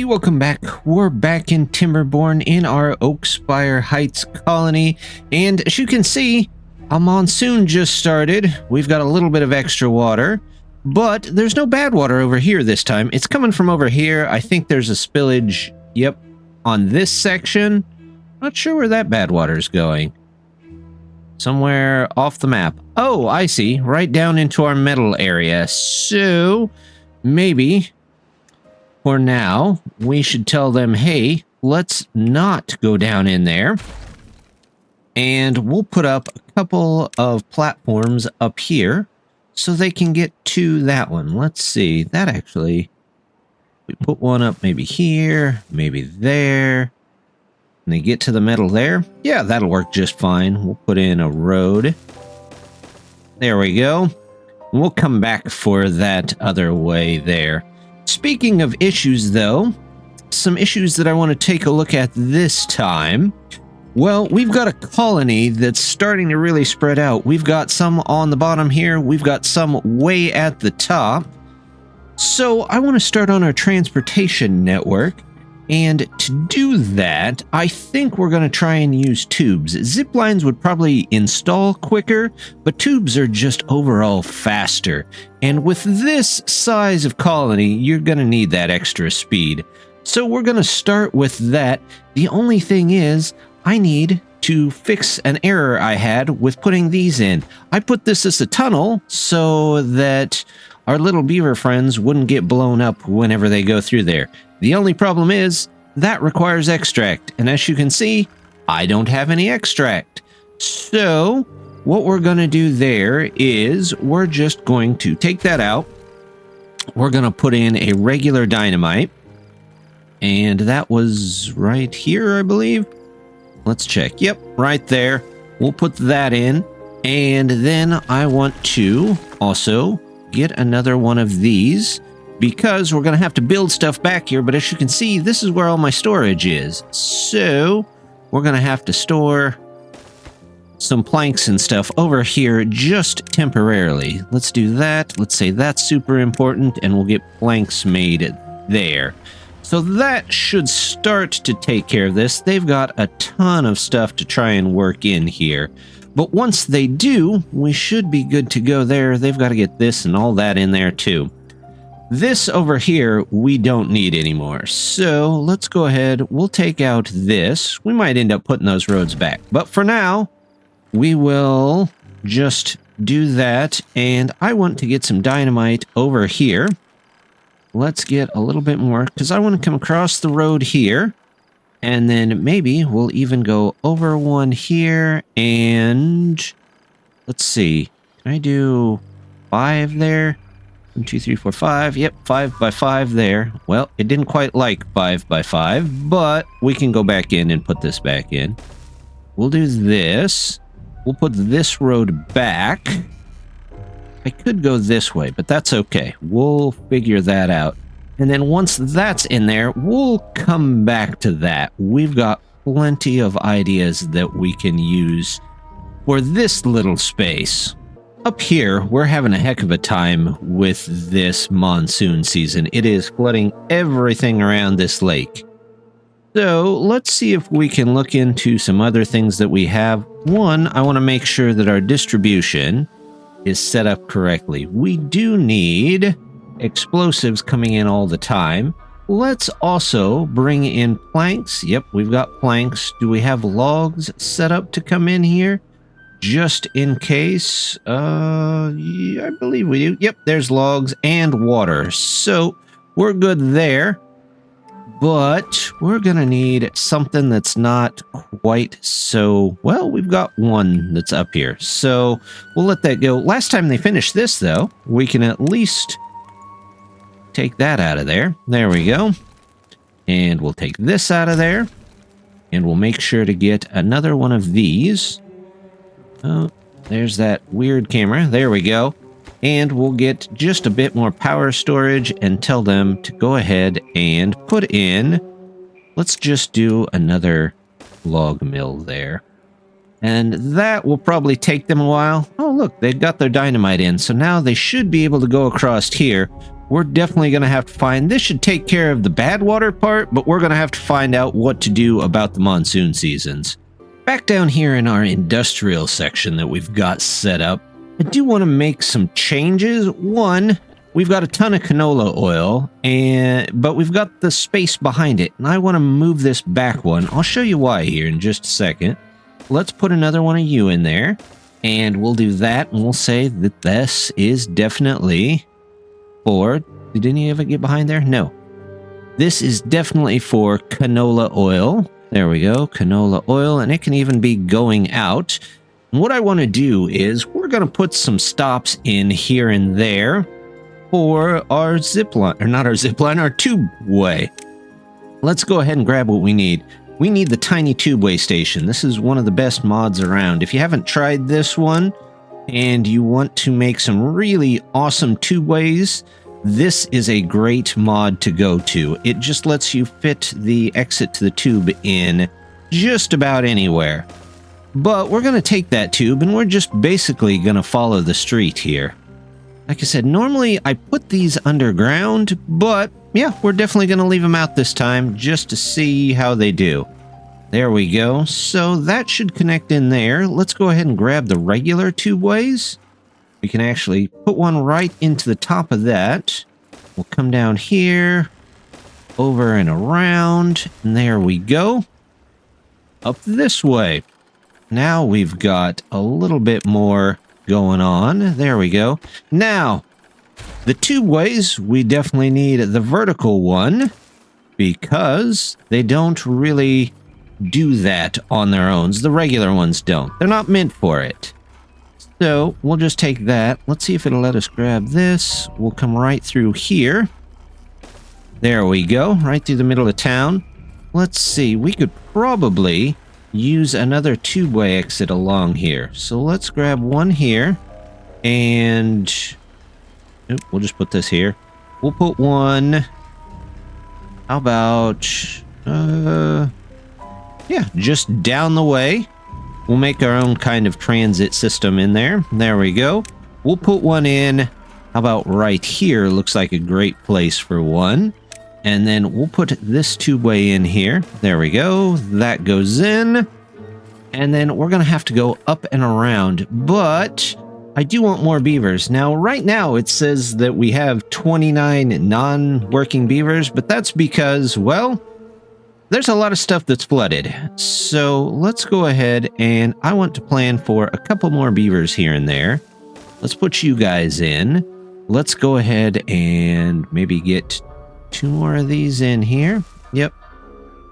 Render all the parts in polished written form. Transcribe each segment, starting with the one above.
everybody, welcome back. We're back in Timberborn in our Oakspire Heights colony, and as you can see, a monsoon just started. We've got a little bit of extra water, but there's no bad water over here this time. It's coming from over here. I think there's a spillage, yep, on this section. Not sure where that bad water is going. Somewhere off the map. Oh, I see, right down into our metal area. So maybe for now, we should tell them, hey, let's not go down in there. And we'll put up a couple of platforms up here so they can get to that one. Let's see, that actually, we put one up maybe here, maybe there. And they get to the metal there. Yeah, that'll work just fine. We'll put in a road. There we go. And we'll come back for that other way there. Speaking of issues, though, some issues that I want to take a look at this time. Well, we've got a colony that's starting to really spread out. We've got some on the bottom here. We've got some way at the top. So I want to start on our transportation network. And to do that, I think we're going to try and use tubes. Zip lines would probably install quicker, but tubes are just overall faster. And with this size of colony, you're going to need that extra speed. So we're going to start with that. The only thing is, I need to fix an error I had with putting these in. I put this as a tunnel so that our little beaver friends wouldn't get blown up whenever they go through there. The only problem is, that requires extract, and as you can see, I don't have any extract. So, what we're going to do there is, we're just going to take that out. We're going to put in a regular dynamite, and that was right here, I believe. Let's check. Yep, right there. We'll put that in, and then I want to also get another one of these, because we're going to have to build stuff back here, but as you can see, this is where all my storage is. So, we're going to have to store some planks and stuff over here just temporarily. Let's do that. Let's say that's super important, and we'll get planks made there. So that should start to take care of this. They've got a ton of stuff to try and work in here. But once they do, we should be good to go there. They've got to get this and all that in there too. This over here, we don't need anymore. So let's go ahead. We'll take out this. We might end up putting those roads back. But for now, we will just do that. And I want to get some dynamite over here. Let's get a little bit more, because I want to come across the road here. And then maybe we'll even go over one here. And let's see. Can I do 5 there? 1, 2, 3, 4, 5. Yep, 5 by 5 there. Well, it didn't quite like 5 by 5, but we can go back in and put this back in. We'll do this. We'll put this road back. I could go this way, but that's okay. We'll figure that out. And then once that's in there, we'll come back to that. We've got plenty of ideas that we can use for this little space. Up here, we're having a heck of a time with this monsoon season. It is flooding everything around this lake. So let's see if we can look into some other things that we have. One, I want to make sure that our distribution is set up correctly. We do need explosives coming in all the time. Let's also bring in planks. Yep, we've got planks. Do we have logs set up to come in here? Just in case, yeah, I believe we do. Yep, there's logs and water. So, we're good there. But, we're gonna need something that's not quite so... Well, we've got one that's up here. So, we'll let that go. Last time they finished this, though, we can at least take that out of there. There we go. And we'll take this out of there. And we'll make sure to get another one of these. Oh, there's that weird camera. There we go. And we'll get just a bit more power storage and tell them to go ahead and put in... Let's just do another log mill there. And that will probably take them a while. Oh, look, they've got their dynamite in. So now they should be able to go across here we're definitely going to have to find... This should take care of the bad water part, but we're going to have to find out what to do about the monsoon seasons. Back down here in our industrial section that we've got set up, I do want to make some changes. One, we've got a ton of canola oil, but we've got the space behind it, and I want to move this back one. I'll show you why here in just a second. Let's put another one of you in there, and we'll do that, and we'll say that this is definitely for... Did any of it get behind there? No. This is definitely for canola oil. There we go, canola oil, and it can even be going out. And what I want to do is we're going to put some stops in here and there for our zip line, or not our zip line, our tubeway. Let's go ahead and grab what we need. We need the tiny tubeway station. This is one of the best mods around. If you haven't tried this one and you want to make some really awesome tubeways, this is a great mod to go to. It just lets you fit the exit to the tube in just about anywhere. But we're going to take that tube and we're just basically going to follow the street here. Like I said, normally I put these underground, but yeah, we're definitely going to leave them out this time just to see how they do. There we go. So that should connect in there. Let's go ahead and grab the regular tubeways. We can actually put one right into the top of that. We'll come down here, over and around, and there we go. Up this way. Now we've got a little bit more going on. There we go. Now, the tubeways, we definitely need the vertical one because they don't really do that on their own. The regular ones don't. They're not meant for it. So we'll just take that. Let's see if it'll let us grab this. We'll come right through here. There we go, right through the middle of town. Let's see, we could probably use another tubeway exit along here. So let's grab one here, and we'll just put this here. We'll put one, how about, yeah, just down the way. We'll make our own kind of transit system in there. There we go. We'll put one in. How about right here? Looks like a great place for one. And then we'll put this tubeway in here. There we go. That goes in. And then we're going to have to go up and around. But I do want more beavers. Now, right now, it says that we have 29 non-working beavers. But that's because, well, there's a lot of stuff that's flooded. So let's go ahead and I want to plan for a couple more beavers here and there. Let's put you guys in. Let's go ahead and maybe get 2 more of these in here. Yep.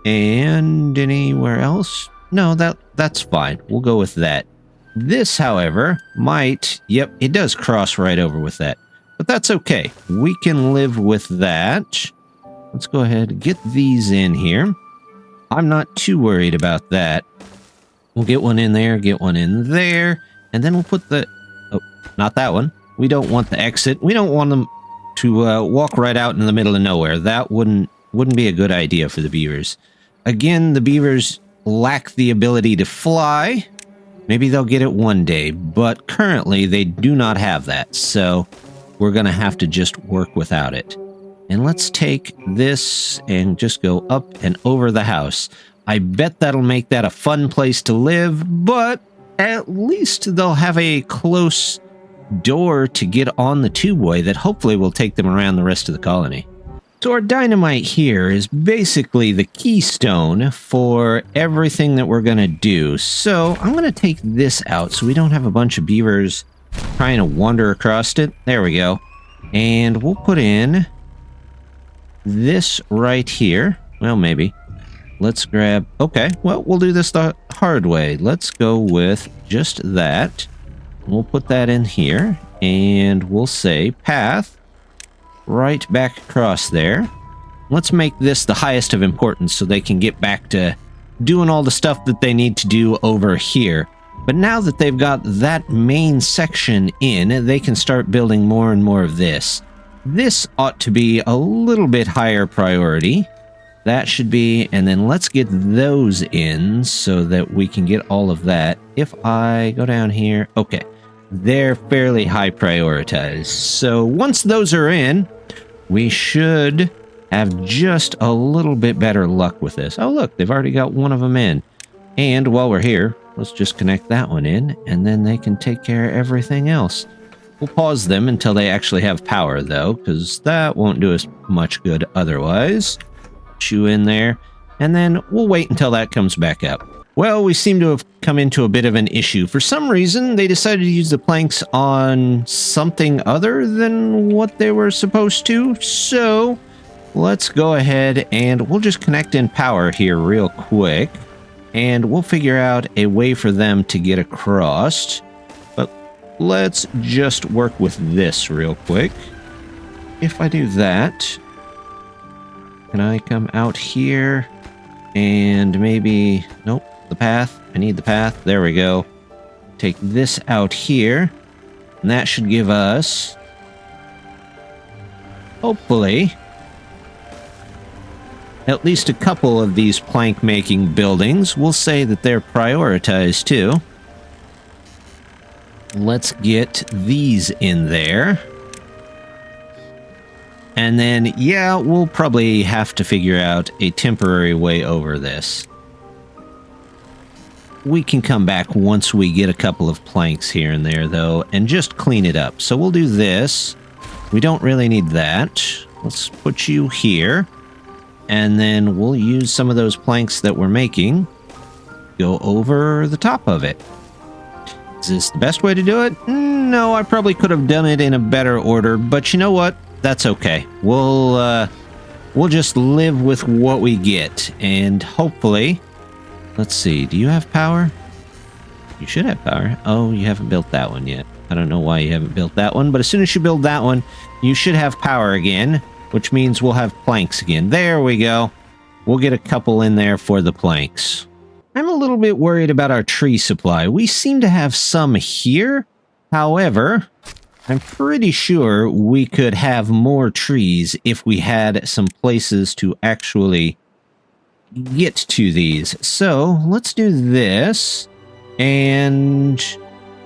And anywhere else? No, that's fine. We'll go with that. This, however, might... Yep, it does cross right over with that. But that's okay. We can live with that. Let's go ahead and get these in here. I'm not too worried about that. We'll get one in there, get one in there, and then we'll put the... Oh, not that one. We don't want the exit. We don't want them to walk right out in the middle of nowhere. That wouldn't be a good idea for the beavers. Again, the beavers lack the ability to fly. Maybe they'll get it one day, but currently they do not have that, so we're going to have to just work without it. And let's take this and just go up and over the house. I bet that'll make that a fun place to live, but at least they'll have a close door to get on the tubeway that hopefully will take them around the rest of the colony. So our dynamite here is basically the keystone for everything that we're going to do. So I'm going to take this out so we don't have a bunch of beavers trying to wander across it. There we go. And we'll put in this right here. Well, maybe. Let's grab... Okay, well, we'll do this the hard way. Let's go with just that. We'll put that in here. And we'll say path right back across there. Let's make this the highest of importance so they can get back to doing all the stuff that they need to do over here. But now that they've got that main section in, they can start building more and more of this. This ought to be a little bit higher priority. That should be, and then let's get those in so that we can get all of that. If I go down here, okay, they're fairly high prioritized. So once those are in, we should have just a little bit better luck with this. Oh, look, they've already got one of them in. And while we're here, let's just connect that one in, and then they can take care of everything else. We'll pause them until they actually have power, though, because that won't do us much good otherwise. Chew in there, and then we'll wait until that comes back up. Well, we seem to have come into a bit of an issue. For some reason, they decided to use the planks on something other than what they were supposed to, so let's go ahead and we'll just connect in power here real quick, and we'll figure out a way for them to get across. But let's just work with this real quick. If I do that, can I come out here and maybe... Nope, the path. I need the path. There we go. Take this out here, and that should give us, hopefully, at least a couple of these plank-making buildings. We'll say that they're prioritized, too. Let's get these in there. And then, yeah, we'll probably have to figure out a temporary way over this. We can come back once we get a couple of planks here and there, though, and just clean it up. So we'll do this. We don't really need that. Let's put you here. And then we'll use some of those planks that we're making. Go over the top of it. Is this the best way to do it? No, I probably could have done it in a better order, but you know what? That's okay. We'll just live with what we get, and hopefully... Let's see, do you have power? You should have power. Oh, you haven't built that one yet. I don't know why you haven't built that one, but as soon as you build that one, you should have power again, which means we'll have planks again. There we go. We'll get a couple in there for the planks. I'm a little bit worried about our tree supply. We seem to have some here. However, I'm pretty sure we could have more trees if we had some places to actually get to these. So let's do this, and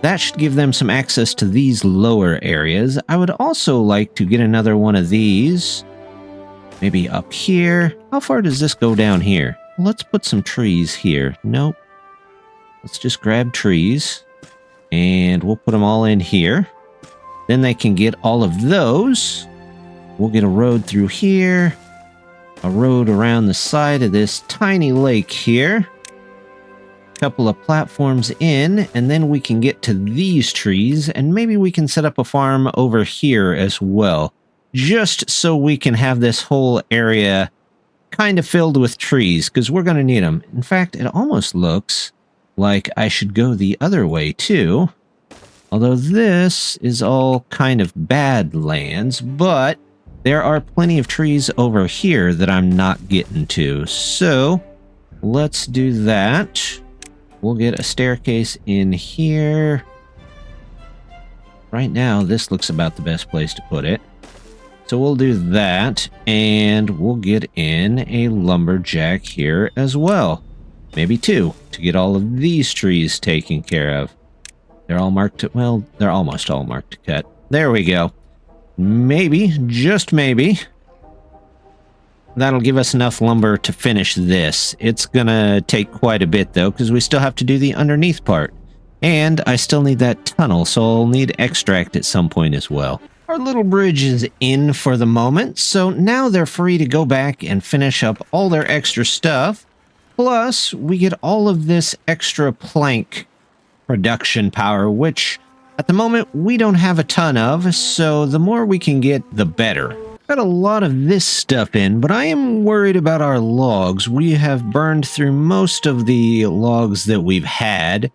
that should give them some access to these lower areas. I would also like to get another one of these, maybe up here. How far does this go down here? Let's put some trees here. Nope. Let's just grab trees, and we'll put them all in here. Then they can get all of those. We'll get a road through here, a road around the side of this tiny lake here, a couple of platforms in, and then we can get to these trees, and maybe we can set up a farm over here as well, just so we can have this whole area kind of filled with trees, because we're going to need them. In fact, it almost looks like I should go the other way too, although this is all kind of bad lands, but there are plenty of trees over here that I'm not getting to, so let's do that. We'll get a staircase in here. Right now, this looks about the best place to put it. So we'll do that, and we'll get in a lumberjack here as well. Maybe two, to get all of these trees taken care of. They're all marked to, well, they're almost all marked to cut. There we go. Maybe, just maybe, that'll give us enough lumber to finish this. It's gonna take quite a bit, though, because we still have to do the underneath part. And I still need that tunnel, so I'll need extract at some point as well. Our little bridge is in for the moment, so now they're free to go back and finish up all their extra stuff. Plus, we get all of this extra plank production power, which at the moment we don't have a ton of, so the more we can get, the better. Got a lot of this stuff in, but I am worried about our logs. We have burned through most of the logs that we've had,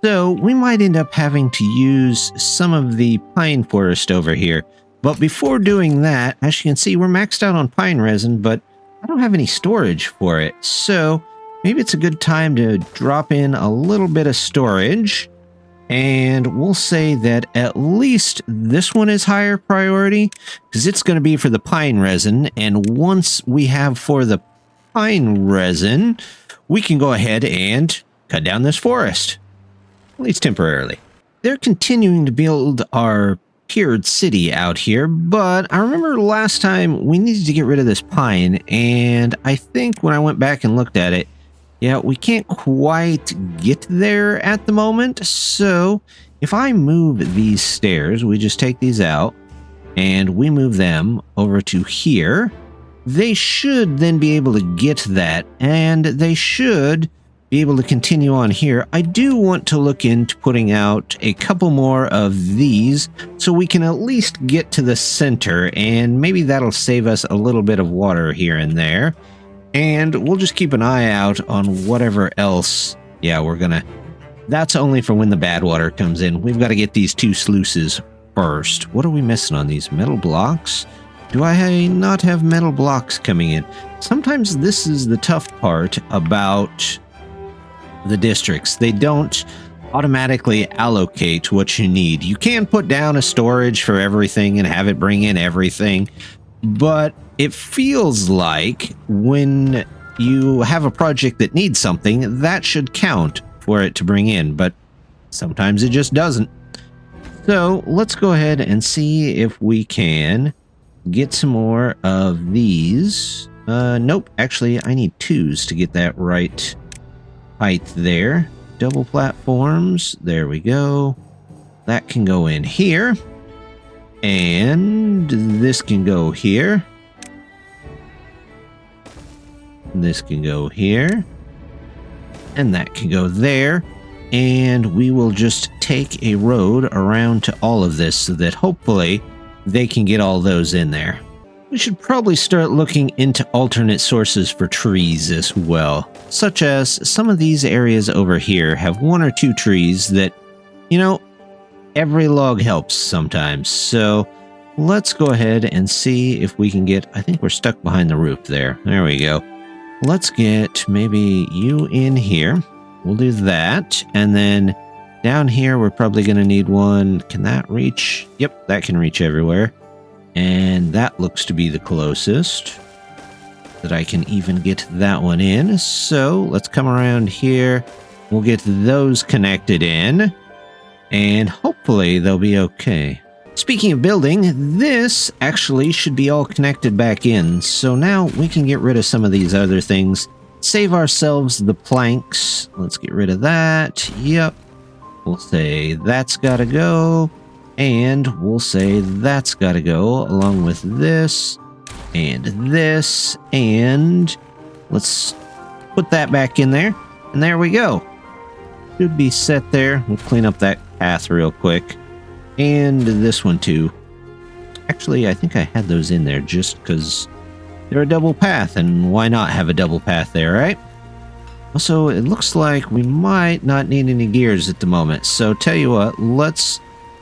so we might end up having to use some of the pine forest over here. But before doing that, as you can see, we're maxed out on pine resin, but I don't have any storage for it, so maybe it's a good time to drop in a little bit of storage. And we'll say that at least this one is higher priority, because it's going to be for the pine resin. And once we have for the pine resin, we can go ahead and cut down this forest, at least temporarily. They're continuing to build our tiered city out here, but I remember last time we needed to get rid of this pine, and I think when I went back and looked at it, yeah, we can't quite get there at the moment. So if I move these stairs, we just take these out and we move them over to here, they should then be able to get that, and they should be able to continue on here. I do want to look into putting out a couple more of these so we can at least get to the center, and maybe that'll save us a little bit of water here and there. And we'll just keep an eye out on whatever else. Yeah, that's only for when the bad water comes in. We've got to get these 2 sluices first. What are we missing on these metal blocks? Do I not have metal blocks coming in? Sometimes this is the tough part about the districts. They don't automatically allocate what you need. You can put down a storage for everything and have it bring in everything, but it feels like when you have a project that needs something, that should count for it to bring in, but sometimes it just doesn't. So let's go ahead and see if we can get some more of these. Nope, actually I need 2s to get that right height there. Double platforms, there we go. That can go in here, and this can go here. This can go here, and that can go there, and we will just take a road around to all of this so that hopefully they can get all those in there. We should probably start looking into alternate sources for trees as well, such as some of these areas over here have 1 or 2 trees that, you know, every log helps sometimes. So let's go ahead and see if we can get, I think we're stuck behind the roof there. There we go. Let's get maybe you in here. We'll do that. And then down here, we're probably going to need 1. Can that reach? Yep, that can reach everywhere. And that looks to be the closest that I can even get that one in. So let's come around here. We'll get those connected in, and hopefully they'll be okay. Speaking of building, this actually should be all connected back in. So now we can get rid of some of these other things. Save ourselves the planks. Let's get rid of that. Yep. We'll say that's got to go. And we'll say that's got to go along with this and this. And let's put that back in there. And there we go. Should be set there. We'll clean up that path real quick. And this one too. Actually, I think I had those in there just because they're a double path. And why not have a double path there, right? Also, it looks like we might not need any gears at the moment. So tell you what, let's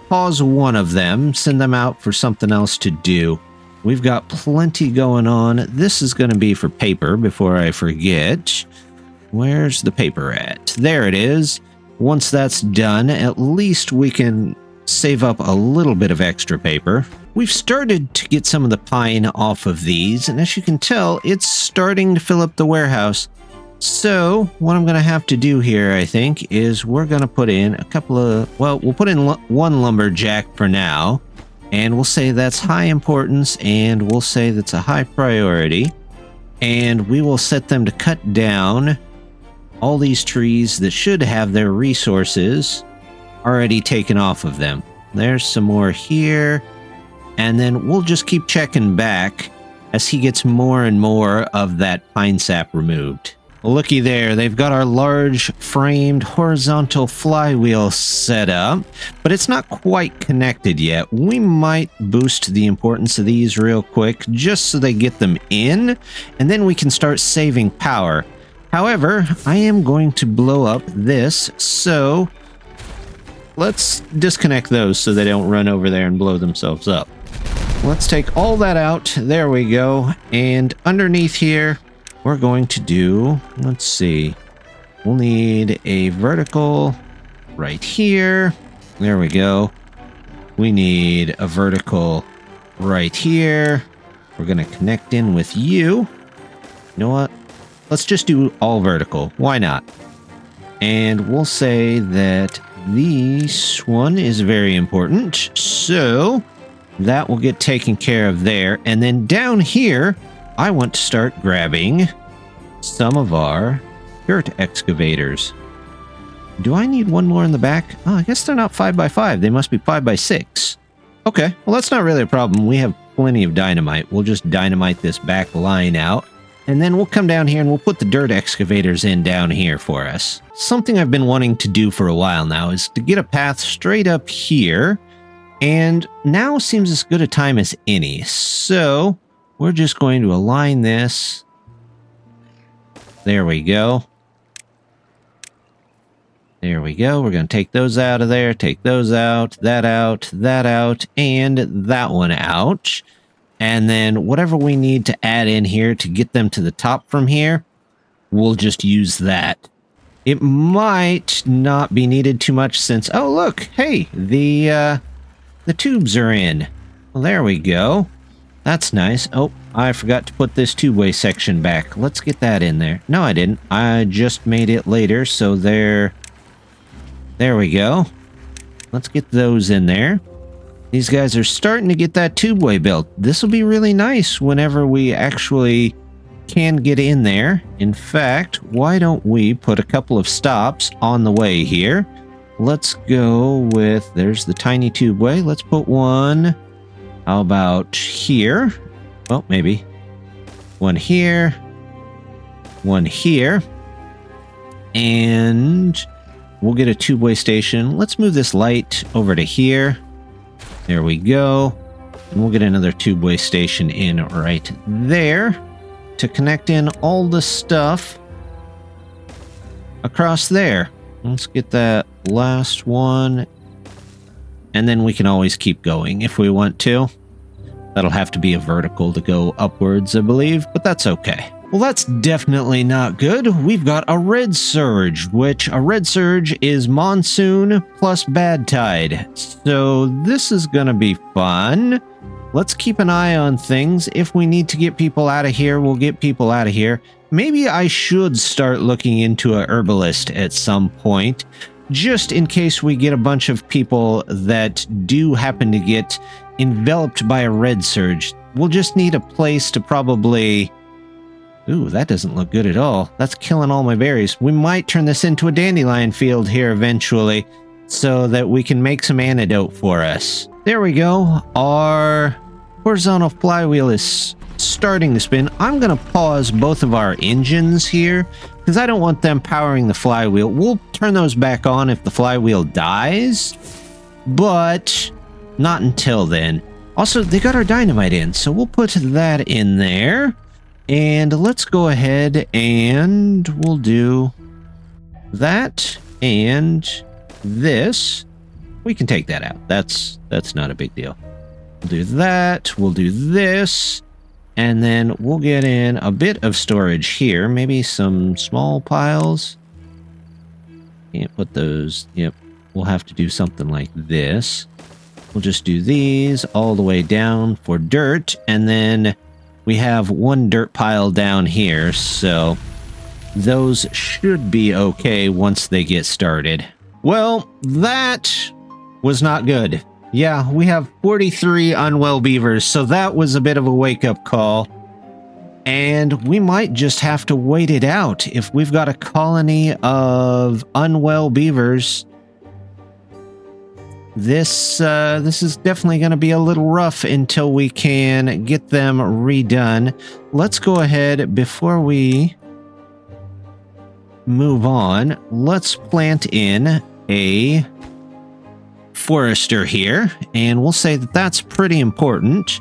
pause one of them, send them out for something else to do. We've got plenty going on. This is going to be for paper before I forget. Where's the paper at? There it is. Once that's done, at least we can save up a little bit of extra paper. We've started to get some of the pine off of these, and as you can tell, it's starting to fill up the warehouse. So what I'm going to have to do here, I think, is we're going to put in a couple of, well, we'll put in 1 lumberjack for now, and we'll say that's high importance, and we'll say that's a high priority, and we will set them to cut down all these trees that should have their resources already taken off of them. There's some more here, and then we'll just keep checking back as he gets more and more of that pine sap removed. Looky there, they've got our large framed horizontal flywheel set up, but it's not quite connected yet. We might boost the importance of these real quick just so they get them in, and then we can start saving power. However, I am going to blow up this, so let's disconnect those so they don't run over there and blow themselves up. Let's take all that out. There we go. And underneath here, we're going to do, let's see, we'll need a vertical right here. There we go. We need a vertical right here. We're going to connect in with you. You know what? Let's just do all vertical. Why not? And we'll say that this one is very important. So that will get taken care of there. And then down here, I want to start grabbing some of our dirt excavators. Do I need one more in the back? Oh, I guess they're not 5x5. They must be 5x6. Okay, well, that's not really a problem. We have plenty of dynamite. We'll just dynamite this back line out. And then we'll come down here and we'll put the dirt excavators in down here for us. Something I've been wanting to do for a while now is to get a path straight up here. And now seems as good a time as any. So we're just going to align this. There we go. There we go. We're going to take those out of there, take those out, that out, and that one out. And then whatever we need to add in here to get them to the top from here, we'll just use that. It might not be needed too much since, oh look, hey, the tubes are in. Well, there we go. That's nice. Oh, I forgot to put this two-way section back. Let's get that in there. No, I didn't. I just made it later, so there we go. Let's get those in there. These guys are starting to get that tubeway built. This will be really nice whenever we actually can get in there. In fact, why don't we put a couple of stops on the way here? Let's go with, there's the tiny tubeway. Let's put one, how about here? Well, maybe. One here. One here. And we'll get a tubeway station. Let's move this light over to here. There we go. And we'll get another tubeway station in right there to connect in all the stuff across there. Let's get that last one. And then we can always keep going if we want to. That'll have to be a vertical to go upwards, I believe, but that's okay. Well, that's definitely not good. We've got a red surge, which a red surge is monsoon plus bad tide. So this is going to be fun. Let's keep an eye on things. If we need to get people out of here, we'll get people out of here. Maybe I should start looking into a herbalist at some point, just in case we get a bunch of people that do happen to get enveloped by a red surge. We'll just need a place to probably... Ooh, that doesn't look good at all. That's killing all my berries. We might turn this into a dandelion field here eventually so that we can make some antidote for us. There we go. Our horizontal flywheel is starting to spin. I'm going to pause both of our engines here because I don't want them powering the flywheel. We'll turn those back on if the flywheel dies, but not until then. Also, they got our dynamite in, so we'll put that in there. And let's go ahead and we'll do that and this. We can take that out. That's not a big deal. We'll do that. We'll do this. And then we'll get in a bit of storage here. Maybe some small piles. Can't put those. Yep. We'll have to do something like this. We'll just do these all the way down for dirt. And then we have one dirt pile down here, so those should be okay once they get started. Well, that was not good. Yeah, we have 43 unwell beavers, so that was a bit of a wake-up call. And we might just have to wait it out. If we've got a colony of unwell beavers, this is definitely going to be a little rough until we can get them redone. Let's go ahead, before we move on, let's plant in a forester here, and we'll say that that's pretty important.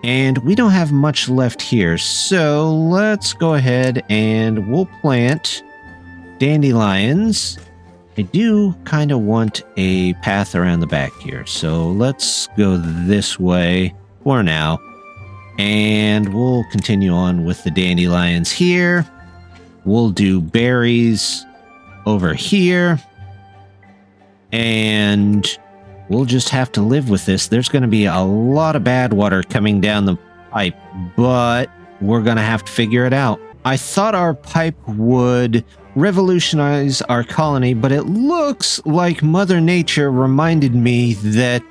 And we don't have much left here, so let's go ahead and we'll plant dandelions. I do kind of want a path around the back here, so let's go this way for now. And we'll continue on with the dandelions here. We'll do berries over here. And we'll just have to live with this. There's going to be a lot of bad water coming down the pipe, but we're going to have to figure it out. I thought our pipe would revolutionize our colony, but it looks like Mother Nature reminded me that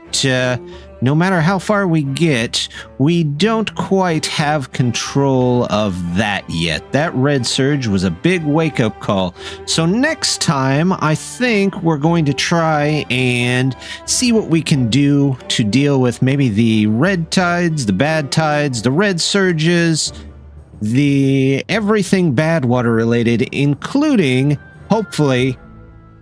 no matter how far we get, we don't quite have control of that yet. That red surge was a big wake-up call. So next time, I think we're going to try and see what we can do to deal with maybe the red tides, the bad tides, the red surges, the everything bad water related, including, hopefully,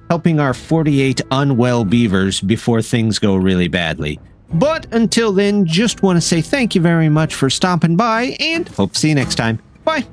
helping our 48 unwell beavers before things go really badly. But until then, just want to say thank you very much for stopping by, and hope to see you next time. Bye!